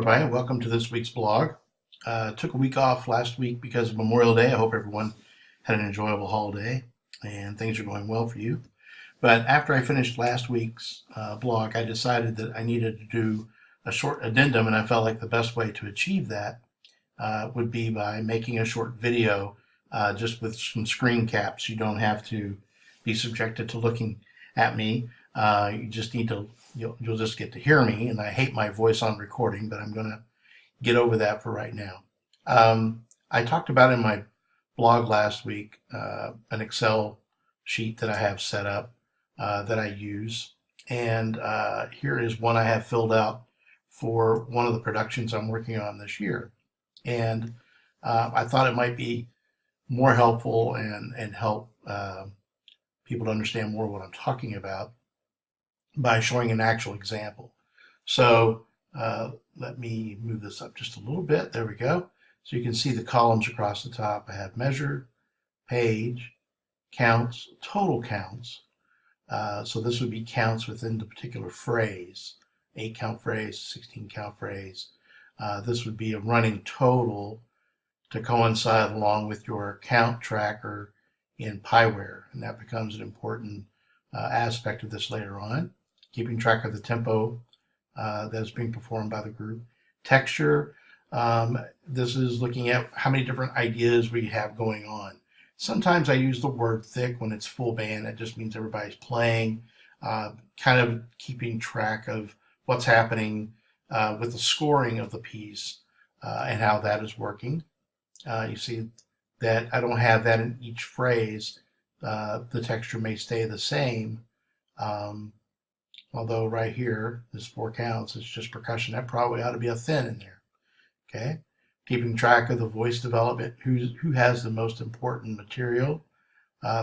everybody. Welcome to this week's blog. Took a week off last week because of Memorial Day. I hope everyone had an enjoyable holiday and things are going well for you. But after I finished last week's blog, I decided that I needed to do a short addendum, and I felt like the best way to achieve that would be by making a short video just with some screen caps. You don't have to be subjected to looking at me. You just need to, you'll just get to hear me, and I hate my voice on recording, but I'm going to get over that for right now. I talked about in my blog last week an Excel sheet that I have set up that I use, and here is one I have filled out for one of the productions I'm working on this year. And I thought it might be more helpful and help people to understand more what I'm talking about by showing an actual example. So let me move this up just a little bit. There we go. So you can see the columns across the top. I have measure, page, counts, total counts. So this would be counts within the particular phrase, 8 count phrase, 16 count phrase. This would be a running total to coincide along with your count tracker in Pyware, and that becomes an important aspect of this later on. Keeping track of the tempo that is being performed by the group. Texture, this is looking at how many different ideas we have going on. Sometimes I use the word thick when it's full band. That just means everybody's playing, kind of keeping track of what's happening with the scoring of the piece and how that is working. You see that I don't have that in each phrase. The texture may stay the same. Although right here, this 4 counts, it's just percussion. That probably ought to be a thin in there. Okay, keeping track of the voice development, who has the most important material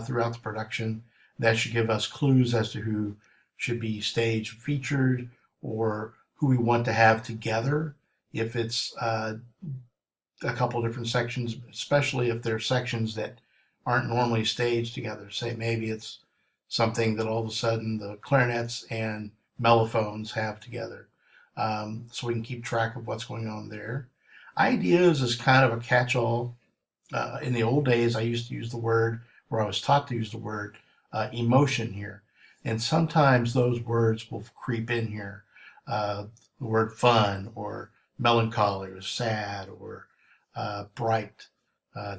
throughout the production. That should give us clues as to who should be stage featured or who we want to have together. If it's a couple different sections, especially if they're sections that aren't normally staged together. Say maybe it's something that all of a sudden the clarinets and mellophones have together. So we can keep track of what's going on there. Ideas is kind of a catch-all. In the old days, I used to use the word, or I was taught to use the word, emotion here. And sometimes those words will creep in here. The word fun, or melancholy, or sad, or bright,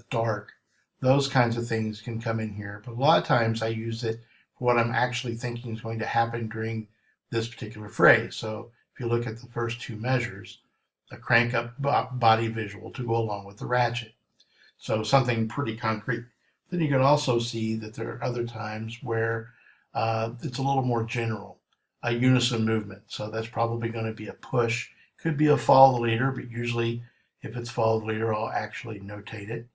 dark. Those kinds of things can come in here. But a lot of times I use it for what I'm actually thinking is going to happen during this particular phrase. So if you look at the first 2 measures, a crank up body visual to go along with the ratchet. So something pretty concrete. Then you can also see that there are other times where it's a little more general, a unison movement. So that's probably going to be a push. Could be a follow the leader, but usually if it's follow the leader, I'll actually notate it.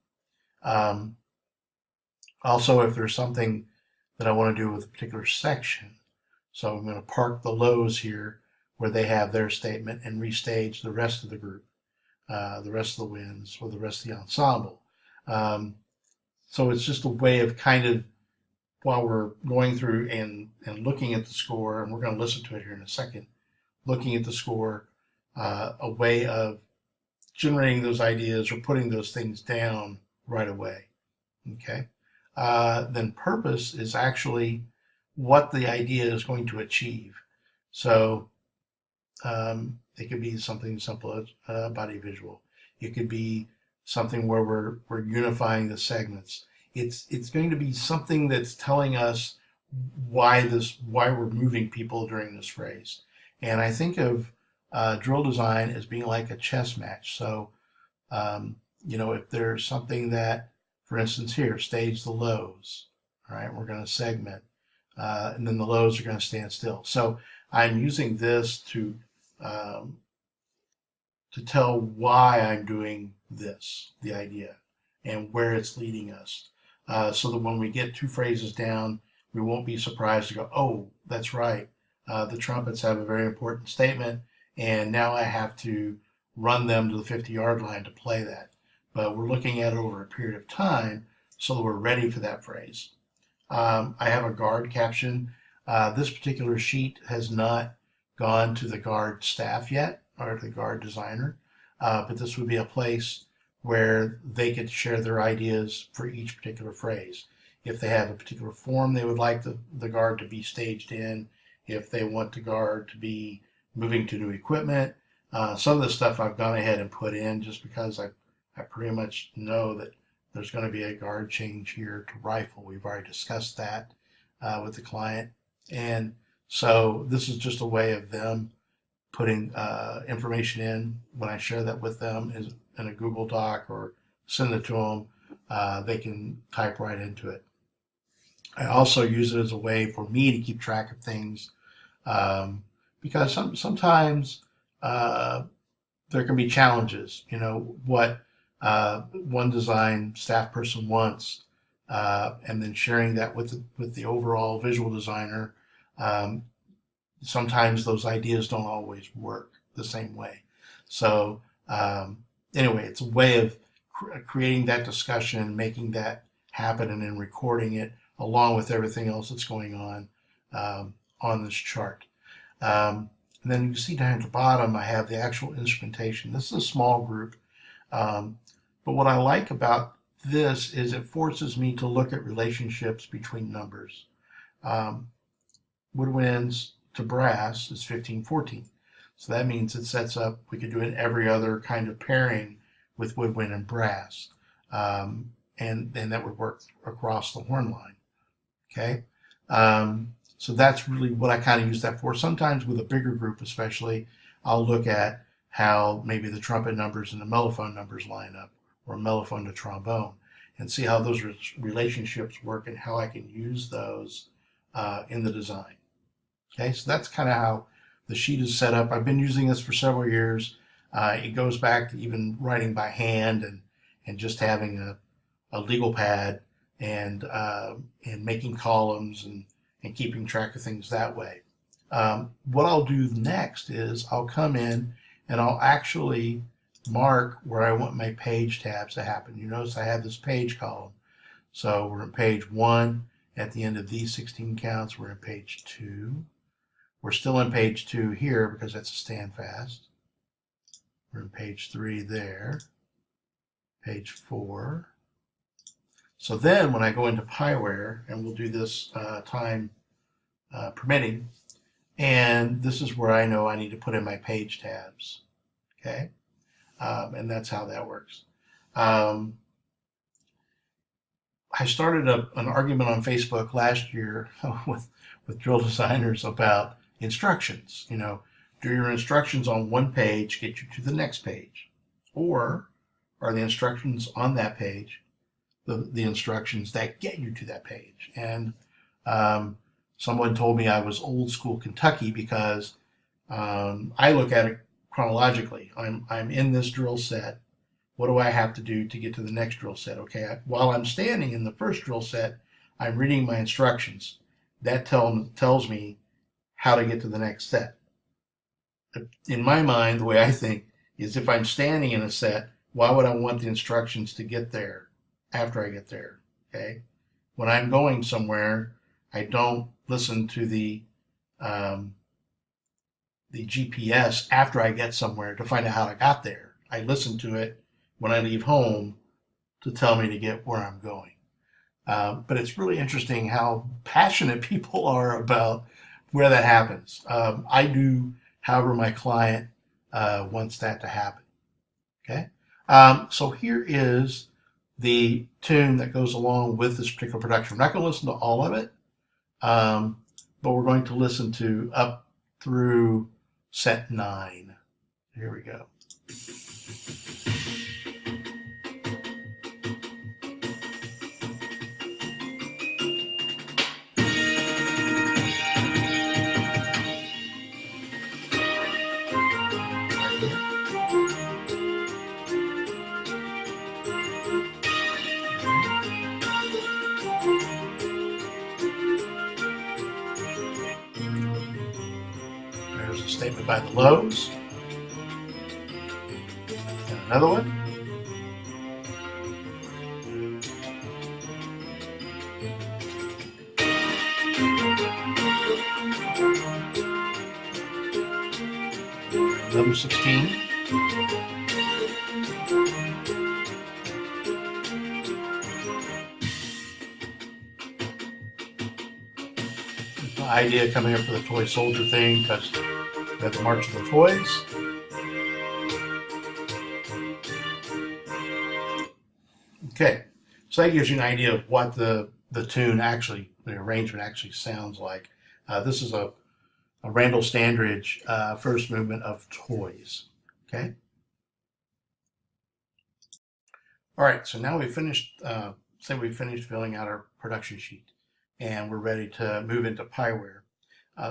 Also, if there's something that I want to do with a particular section, so I'm going to park the lows here where they have their statement and restage the rest of the group, the rest of the winds, or the rest of the ensemble. So it's just a way of kind of, while we're going through and looking at the score, and we're going to listen to it here in a second, looking at the score, a way of generating those ideas or putting those things down right away. Okay. Then purpose is actually what the idea is going to achieve. So it could be something simple as body visual. It could be something where we're unifying the segments. It's going to be something that's telling us why we're moving people during this phrase. And I think of drill design as being like a chess match. So if there's something that, for instance here, stage the lows, all right, we're going to segment, and then the lows are going to stand still. So I'm using this to tell why I'm doing this, the idea, and where it's leading us, so that when we get 2 phrases down, we won't be surprised to go, oh, that's right, the trumpets have a very important statement, and now I have to run them to the 50-yard line to play that. But we're looking at it over a period of time so that we're ready for that phrase. I have a guard caption. This particular sheet has not gone to the guard staff yet. or the guard designer, but this would be a place where they could share their ideas for each particular phrase. If they have a particular form they would like the guard to be staged in, if they want the guard to be moving to new equipment. Some of the stuff I've gone ahead and put in just because I pretty much know that there's going to be a guard change here to rifle. We've already discussed that with the client. And so this is just a way of them putting information in. When I share that with them in a Google Doc or send it to them, they can type right into it. I also use it as a way for me to keep track of things because sometimes there can be challenges. You know, what one design staff person wants, and then sharing that with the overall visual designer. Sometimes those ideas don't always work the same way. So anyway, it's a way of creating that discussion, making that happen, and then recording it along with everything else that's going on this chart. And then you can see down at the bottom, I have the actual instrumentation. This is a small group. But what I like about this is it forces me to look at relationships between numbers. Woodwinds to brass is 1514. So that means it sets up, we could do it every other kind of pairing with woodwind and brass. And that would work across the horn line. Okay. So that's really what I kind of use that for. Sometimes with a bigger group especially, I'll look at how maybe the trumpet numbers and the mellophone numbers line up, or mellophone to trombone, and see how those relationships work and how I can use those in the design. Okay, so that's kind of how the sheet is set up. I've been using this for several years. It goes back to even writing by hand and just having a legal pad and making columns and keeping track of things that way. What I'll do next is I'll come in and I'll actually mark where I want my page tabs to happen. You notice I have this page column. So we're in page 1 at the end of these 16 counts. We're in page 2. We're still in page 2 here because that's a stand fast. We're in page 3 there. Page 4. So then when I go into Pieware, and we'll do this time permitting, and this is where I know I need to put in my page tabs. Okay, and that's how that works. I started an argument on Facebook last year with drill designers about instructions. You know, do your instructions on one page get you to the next page, or are the instructions on that page the instructions that get you to that page? And someone told me I was old school Kentucky because I look at it chronologically. I'm in this drill set. What do I have to do to get to the next drill set? Okay, while I'm standing in the first drill set, I'm reading my instructions. That tells me how to get to the next set. In my mind, the way I think is if I'm standing in a set, why would I want the instructions to get there after I get there? Okay, when I'm going somewhere, I don't listen to the GPS after I get somewhere to find out how I got there. I listen to it when I leave home to tell me to get where I'm going. But it's really interesting how passionate people are about where that happens. I do, however, my client wants that to happen. Okay, so here is the tune that goes along with this particular production. We're not going to listen to all of it, but we're going to listen to up through set 9. Here we go. There's a statement by the Lows. And another one. Level 16. The idea coming up for the toy soldier thing, because we have the March of the Toys. Okay, so that gives you an idea of what the tune actually, the arrangement actually sounds like. This is a Randall Standridge first movement of Toys. Okay. All right, so now we finished, say we finished filling out our production sheet and we're ready to move into Pieware.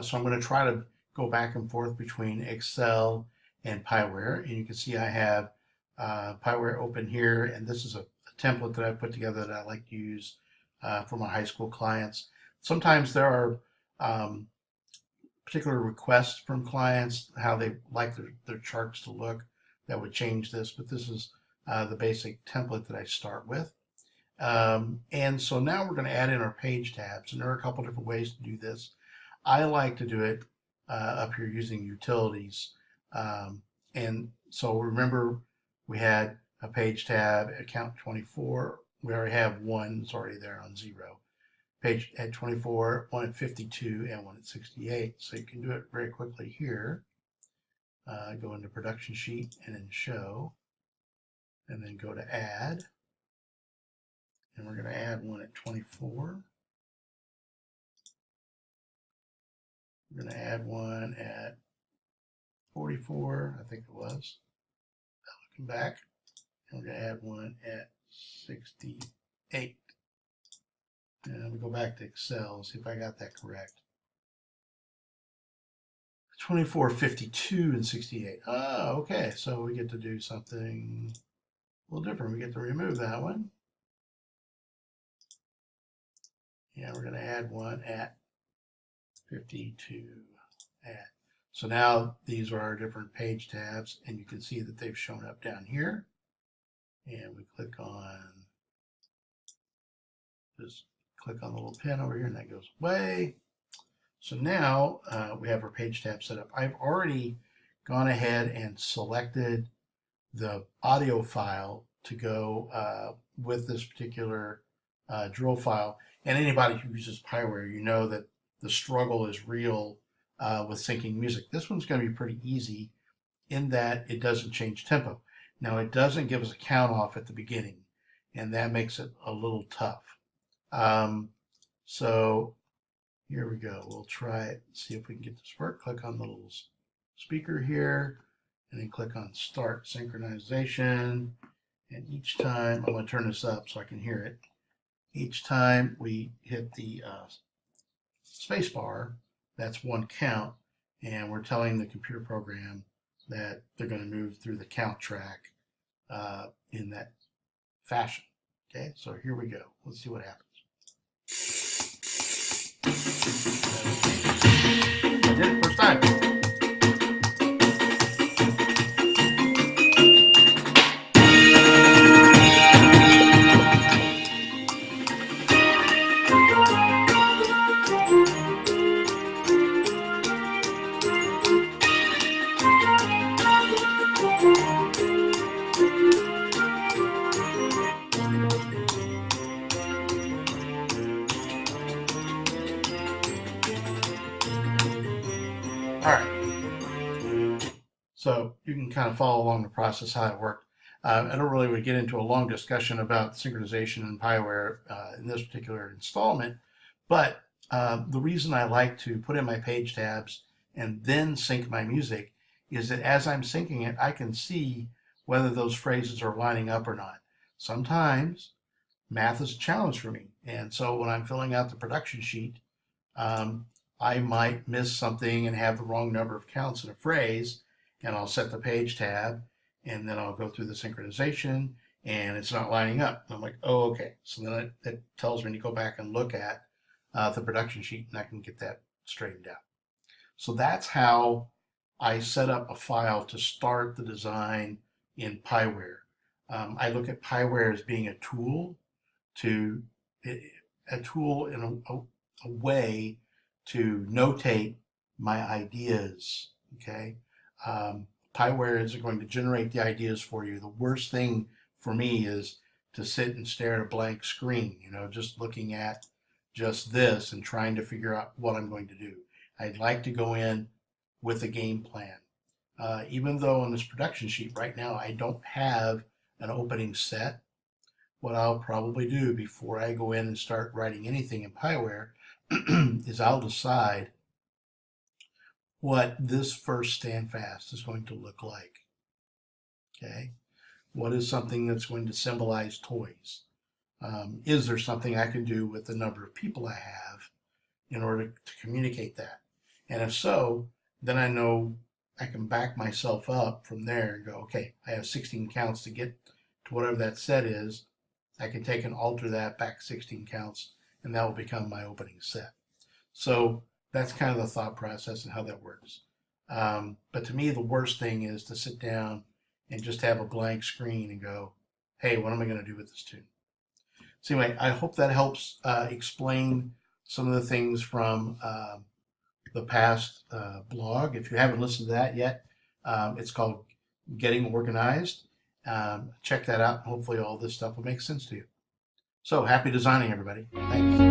So I'm going to try to go back and forth between Excel and Pieware, and you can see I have Pieware open here, and this is a template that I put together that I like to use for my high school clients. Sometimes there are particular requests from clients, how they like their charts to look, that would change this, but this is the basic template that I start with. And so now we're going to add in our page tabs, and there are a couple different ways to do this. I like to do it up here using utilities. And so remember, we had a page tab at count 24. We already have one, it's already there on 0. Page at 24, one at 52, and one at 68. So you can do it very quickly here. Go into production sheet and then show, and then go to add. And we're going to add one at 24. We're going to add one at 44, I think it was. Looking back, and we're going to add one at 68. And we'll go back to Excel, see if I got that correct. 24, 52, and 68. Oh, okay. So we get to do something a little different. We get to remove that one. And we're going to add one at 52. Add. So now these are our different page tabs, and you can see that they've shown up down here. And we click on, just click on the little pen over here, and that goes away. So now we have our page tab set up. I've already gone ahead and selected the audio file to go with this particular drill file. And anybody who uses Pieware, you know that the struggle is real with syncing music. This one's going to be pretty easy in that it doesn't change tempo. Now, it doesn't give us a count off at the beginning, and that makes it a little tough. So here we go. We'll try it, see if we can get this work. Click on the little speaker here, and then click on Start Synchronization. And each time, I'm going to turn this up so I can hear it. Each time we hit the space bar, that's one count, and we're telling the computer program that they're going to move through the count track in that fashion. Okay, so here we go. Let's see what happens. I did it first time. All right, so you can kind of follow along the process how it worked. I don't really want to get into a long discussion about synchronization and Pieware in this particular installment, but the reason I like to put in my page tabs and then sync my music is that as I'm syncing it, I can see whether those phrases are lining up or not. Sometimes math is a challenge for me, and so when I'm filling out the production sheet, I might miss something and have the wrong number of counts in a phrase, and I'll set the page tab, and then I'll go through the synchronization, and it's not lining up. I'm like, oh, okay. So then it tells me to go back and look at the production sheet, and I can get that straightened out. So that's how I set up a file to start the design in Pieware. I look at Pieware as being a tool in a way to notate my ideas. Okay, Pieware is going to generate the ideas for you. The worst thing for me is to sit and stare at a blank screen, just looking at just this and trying to figure out what I'm going to do. I'd like to go in with a game plan. Even though on this production sheet right now I don't have an opening set, what I'll probably do before I go in and start writing anything in Pieware is I'll decide what this first standfast is going to look like. Okay, what is something that's going to symbolize toys? Is there something I can do with the number of people I have in order to communicate that? And if so, then I know I can back myself up from there and go, okay, I have 16 counts to get to whatever that set is. I can take and alter that back 16 counts, and that will become my opening set. So that's kind of the thought process and how that works. But to me, the worst thing is to sit down and just have a blank screen and go, hey, what am I going to do with this tune? So anyway, I hope that helps explain some of the things from the past blog. If you haven't listened to that yet, it's called Getting Organized. Check that out. Hopefully all this stuff will make sense to you. So happy designing, everybody. Thanks.